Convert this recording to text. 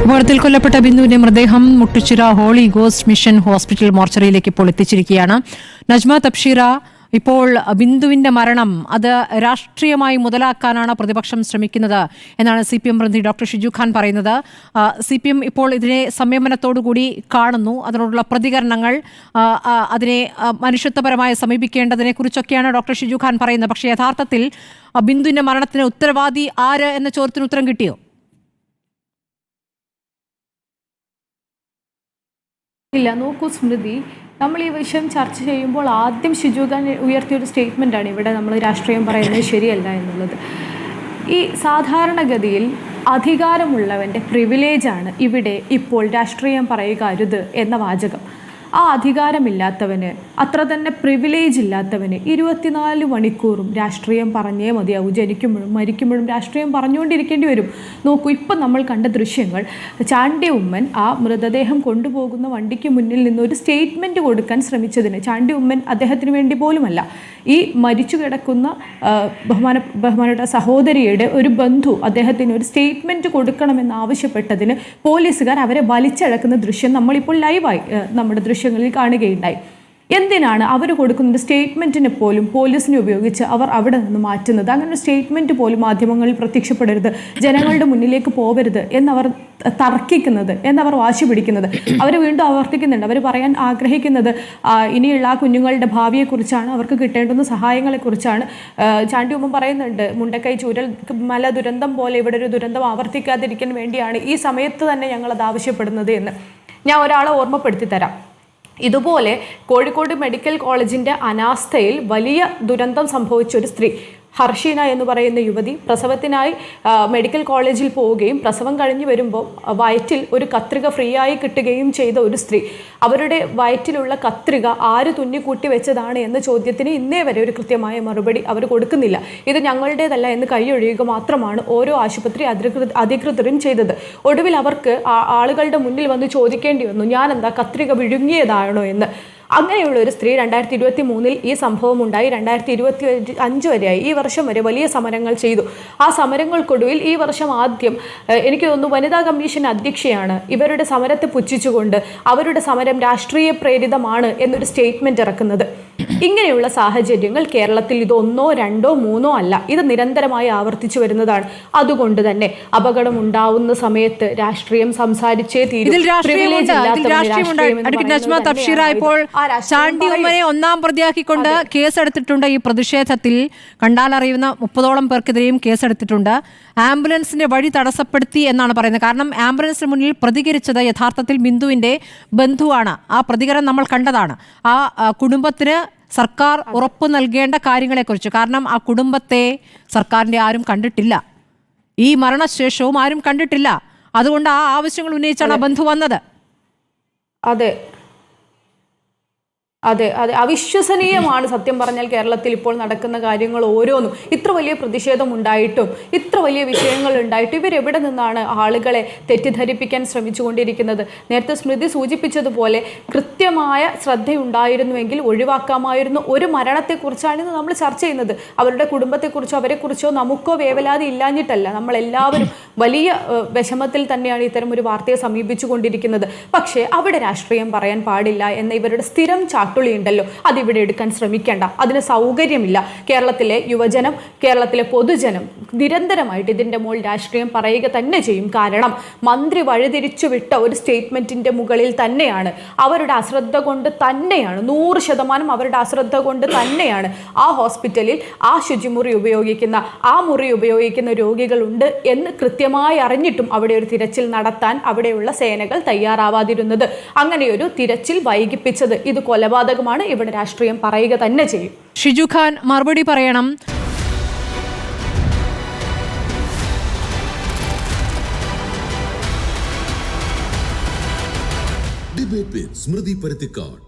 അപകടത്തിൽ കൊല്ലപ്പെട്ട ബിന്ദുവിന്റെ മൃതദേഹം Muttuchira holy ghost mission hospital മോർച്ചറിയിലേക്ക് ഇപ്പോൾ എത്തിച്ചിരിക്കുകയാണ്. നജ്മ തബ്ഷീറ, ഇപ്പോൾ ബിന്ദുവിന്റെ മരണം അത് രാഷ്ട്രീയമായി മുതലാക്കാനാണ് പ്രതിപക്ഷം ശ്രമിക്കുന്നത് എന്നാണ് CPM പ്രതിനിധി ഡോക്ടർ ഷിജു ഖാൻ പറയുന്നത്. CPM ഇപ്പോൾ ഇതിനെ സംയമനത്തോടുകൂടി കാണുന്നു. അതിനോടുള്ള പ്രതികരണങ്ങൾ, അതിനെ മനുഷ്യത്വപരമായി സമീപിക്കേണ്ടതിനെ കുറിച്ചൊക്കെയാണ് ഡോക്ടർ ഷിജു ഖാൻ പറയുന്നത്. പക്ഷേ യഥാർത്ഥത്തിൽ ബിന്ദുവിന്റെ മരണത്തിന് ഉത്തരവാദി ആര് എന്ന ചോദ്യത്തിന് ഉത്തരം കിട്ടിയോ? ഇല്ല. നോക്കൂ സ്മൃതി, നമ്മൾ ഈ വിഷയം ചർച്ച ചെയ്യുമ്പോൾ ആദ്യം ഷിജു ഖാൻ ഉയർത്തിയൊരു സ്റ്റേറ്റ്മെൻറ്റാണ് ഇവിടെ നമ്മൾ രാഷ്ട്രീയം പറയുന്നത് ശരിയല്ല എന്നുള്ളത്. ഈ സാധാരണഗതിയിൽ അധികാരമുള്ളവൻ്റെ പ്രിവിലേജാണ് ഇവിടെ ഇപ്പോൾ രാഷ്ട്രീയം പറയുക അരുത് എന്ന വാചകം. ആ അധികാരമില്ലാത്തവന്, അത്ര തന്നെ പ്രിവിലേജ് ഇല്ലാത്തവന് 24 മണിക്കൂറും രാഷ്ട്രീയം പറഞ്ഞേ മതിയാവും. ജനിക്കുമ്പോഴും മരിക്കുമ്പോഴും രാഷ്ട്രീയം പറഞ്ഞുകൊണ്ടിരിക്കേണ്ടി വരും. നോക്കൂ, ഇപ്പം നമ്മൾ കണ്ട ദൃശ്യങ്ങൾ, ചാണ്ടി ഉമ്മൻ ആ മൃതദേഹം കൊണ്ടുപോകുന്ന വണ്ടിക്ക് മുന്നിൽ നിന്ന് ഒരു സ്റ്റേറ്റ്മെൻറ്റ് കൊടുക്കാൻ ചാണ്ടി ഉമ്മൻ അദ്ദേഹത്തിന് വേണ്ടി പോലുമല്ല, ഈ മരിച്ചു കിടക്കുന്ന ബഹുമാനപ്പെട്ട സഹോദരിയുടെ ഒരു ബന്ധു അദ്ദേഹത്തിന് ഒരു സ്റ്റേറ്റ്മെൻറ്റ് കൊടുക്കണമെന്ന് ആവശ്യപ്പെട്ടതിന് പോലീസുകാർ അവരെ വലിച്ചഴക്കുന്ന ദൃശ്യം നമ്മളിപ്പോൾ ലൈവായി നമ്മുടെ ദൃശ്യങ്ങളിൽ കാണുകയുണ്ടായി. എന്തിനാണ് അവർ കൊടുക്കുന്ന സ്റ്റേറ്റ്മെൻറ്റിനെ പോലും പോലീസിനെ ഉപയോഗിച്ച് അവർ അവിടെ നിന്ന് മാറ്റുന്നത്? അങ്ങനെ ഒരു സ്റ്റേറ്റ്മെൻറ്റ് പോലും മാധ്യമങ്ങളിൽ പ്രത്യക്ഷപ്പെടരുത്, ജനങ്ങളുടെ മുന്നിലേക്ക് പോകരുത് എന്നവർ തർക്കിക്കുന്നത്, എന്നവർ വാശി പിടിക്കുന്നത്. അവർ വീണ്ടും ആവർത്തിക്കുന്നുണ്ട്. അവർ പറയാൻ ആഗ്രഹിക്കുന്നത് ഇനിയുള്ള ആ കുഞ്ഞുങ്ങളുടെ ഭാവിയെക്കുറിച്ചാണ്, അവർക്ക് കിട്ടേണ്ടുന്ന സഹായങ്ങളെക്കുറിച്ചാണ്. ചാണ്ടി ഉമ്മൻ പറയുന്നുണ്ട്, മുണ്ടക്കൈ ചൂരൽ മല ദുരന്തം പോലെ ഇവിടെ ഒരു ദുരന്തം ആവർത്തിക്കാതിരിക്കാൻ വേണ്ടിയാണ് ഈ സമയത്ത് തന്നെ ഞങ്ങളത് ആവശ്യപ്പെടുന്നത് എന്ന്. ഞാൻ ഒരാളെ ഓർമ്മപ്പെടുത്തി തരാം. ഇതുപോലെ കോഴിക്കോട് മെഡിക്കൽ കോളേജിൻ്റെ അനാസ്ഥയിൽ വലിയ ദുരന്തം സംഭവിച്ച ഒരു സ്ത്രീ, ഹർഷീന എന്ന് പറയുന്ന യുവതി, പ്രസവത്തിനായി മെഡിക്കൽ കോളേജിൽ പോവുകയും പ്രസവം കഴിഞ്ഞ് വരുമ്പോൾ വയറ്റിൽ ഒരു കത്രിക ഫ്രീ ആയി കിട്ടുകയും ചെയ്ത ഒരു സ്ത്രീ. അവരുടെ വയറ്റിലുള്ള കത്രിക ആര് തുന്നിക്കൂട്ടി വെച്ചതാണ് എന്ന ചോദ്യത്തിന് ഇന്നേ വരെ ഒരു കൃത്യമായ മറുപടി അവർ കൊടുക്കുന്നില്ല. ഇത് ഞങ്ങളുടേതല്ല എന്ന് കൈയൊഴിയുക മാത്രമാണ് ഓരോ ആശുപത്രി അധികൃതരും ചെയ്തത്. ഒടുവിൽ അവർക്ക് ആളുകളുടെ മുന്നിൽ വന്ന് ചോദിക്കേണ്ടി വന്നു, ഞാൻ എന്താ കത്രിക വിഴുങ്ങിയതാണോ എന്ന്. അങ്ങനെയുള്ള ഒരു സ്ത്രീ 2023 ഈ സംഭവം ഉണ്ടായി. 2025 വരെയായി, ഈ വർഷം വരെ വലിയ സമരങ്ങൾ ചെയ്തു. ആ സമരങ്ങൾക്കൊടുവിൽ ഈ വർഷം ആദ്യം എനിക്ക് തോന്നുന്നു വനിതാ കമ്മീഷൻ അധ്യക്ഷയാണ് ഇവരുടെ സമരത്തെ പുച്ഛിച്ചുകൊണ്ട് അവരുടെ സമരം രാഷ്ട്രീയ പ്രേരിതമാണ് എന്നൊരു സ്റ്റേറ്റ്മെൻറ്റ് ഇറക്കുന്നത്. ഇങ്ങനെയുള്ള സാഹചര്യങ്ങൾ കേരളത്തിൽ ഇത് 1, 2, 3 അല്ല, ഇത് നിരന്തരമായി ആവർത്തിച്ചു വരുന്നതാണ്. അതുകൊണ്ട് തന്നെ അപകടം ഉണ്ടാവുന്ന സമയത്ത് രാഷ്ട്രീയം സംസാരിച്ചേ തീരും. ചാണ്ടി ഉമ്മനെ ഒന്നാം പ്രതിയാക്കിക്കൊണ്ട് കേസെടുത്തിട്ടുണ്ട്. ഈ പ്രതിഷേധത്തിൽ കണ്ടാലറിയുന്ന 30ഓളം പേർക്കെതിരെയും കേസെടുത്തിട്ടുണ്ട്. ആംബുലൻസിന്റെ വഴി തടസ്സപ്പെടുത്തി എന്നാണ് പറയുന്നത്. കാരണം ആംബുലൻസിന് മുന്നിൽ പ്രതികരിച്ചത് യഥാർത്ഥത്തിൽ ബിന്ദുവിന്റെ ബന്ധുവാണ്. ആ പ്രതികരണം നമ്മൾ കണ്ടതാണ്. ആ കുടുംബത്തിന് സർക്കാർ ഉറപ്പ് നൽകേണ്ട കാര്യങ്ങളെക്കുറിച്ച്. കാരണം ആ കുടുംബത്തെ സർക്കാരിന്റെ ആരും കണ്ടിട്ടില്ല, ഈ മരണശേഷവും ആരും കണ്ടിട്ടില്ല. അതുകൊണ്ട് ആ ആവശ്യങ്ങൾ ഉന്നയിച്ചാണ് ആ ബന്ധു വന്നത്. അതെ അതെ അതെ അവിശ്വസനീയമാണ് സത്യം പറഞ്ഞാൽ കേരളത്തിൽ ഇപ്പോൾ നടക്കുന്ന കാര്യങ്ങൾ ഓരോന്നും. ഇത്ര വലിയ പ്രതിഷേധം ഉണ്ടായിട്ടും, ഇത്ര വലിയ വിഷയങ്ങൾ ഉണ്ടായിട്ടും ഇവരെവിടെ നിന്നാണ് ആളുകളെ തെറ്റിദ്ധരിപ്പിക്കാൻ ശ്രമിച്ചുകൊണ്ടിരിക്കുന്നത്? നേരത്തെ സ്മൃതി സൂചിപ്പിച്ചതുപോലെ കൃത്യമായ ശ്രദ്ധയുണ്ടായിരുന്നുവെങ്കിൽ ഒഴിവാക്കാമായിരുന്നു ഒരു മരണത്തെക്കുറിച്ചാണ് ഇന്ന് നമ്മൾ ചർച്ച ചെയ്യുന്നത്. അവരുടെ കുടുംബത്തെക്കുറിച്ചോ അവരെക്കുറിച്ചോ നമുക്കോ വേവലാതി ഇല്ലാഞ്ഞിട്ടല്ല, നമ്മളെല്ലാവരും വലിയ വിഷമത്തിൽ തന്നെയാണ് ഇത്തരം ഒരു വാർത്തയെ സമീപിച്ചുകൊണ്ടിരിക്കുന്നത്. പക്ഷേ അവിടെ രാഷ്ട്രീയം പറയാൻ പാടില്ല എന്ന ഇവരുടെ സ്ഥിരം ഉണ്ടല്ലോ, അതിവിടെ എടുക്കാൻ ശ്രമിക്കേണ്ട, അതിന് സൗകര്യമില്ല. കേരളത്തിലെ യുവജനം, കേരളത്തിലെ പൊതുജനം നിരന്തരമായിട്ട് ഇതിൻ്റെ മുകളിൽ രാഷ്ട്രീയം പറയുക തന്നെ ചെയ്യും. കാരണം മന്ത്രി വഴിതിരിച്ചു വിട്ട ഒരു സ്റ്റേറ്റ്മെൻറ്റിൻ്റെ മുകളിൽ തന്നെയാണ്, അവരുടെ അശ്രദ്ധ കൊണ്ട് തന്നെയാണ്, 100% അവരുടെ അശ്രദ്ധ കൊണ്ട് തന്നെയാണ് ആ ഹോസ്പിറ്റലിൽ ആ ശുചിമുറി ഉപയോഗിക്കുന്ന, ആ മുറി ഉപയോഗിക്കുന്ന രോഗികളുണ്ട് എന്ന് കൃത്യമായി അറിഞ്ഞിട്ടും അവിടെ ഒരു തിരച്ചിൽ നടത്താൻ അവിടെയുള്ള സേനകൾ തയ്യാറാവാതിരുന്നത്. അങ്ങനെയൊരു തിരച്ചിൽ വൈകിപ്പിച്ചത് ഇത് കൊലപാതകമാണ്. ഇവിടെ രാഷ്ട്രീയം പറയുക തന്നെ ചെയ്യും. ഷിജു ഖാൻ മറുപടി പറയണം. ഡിബേറ്റ് വിത്ത് സ്മൃതി പരുത്തിക്കാട്.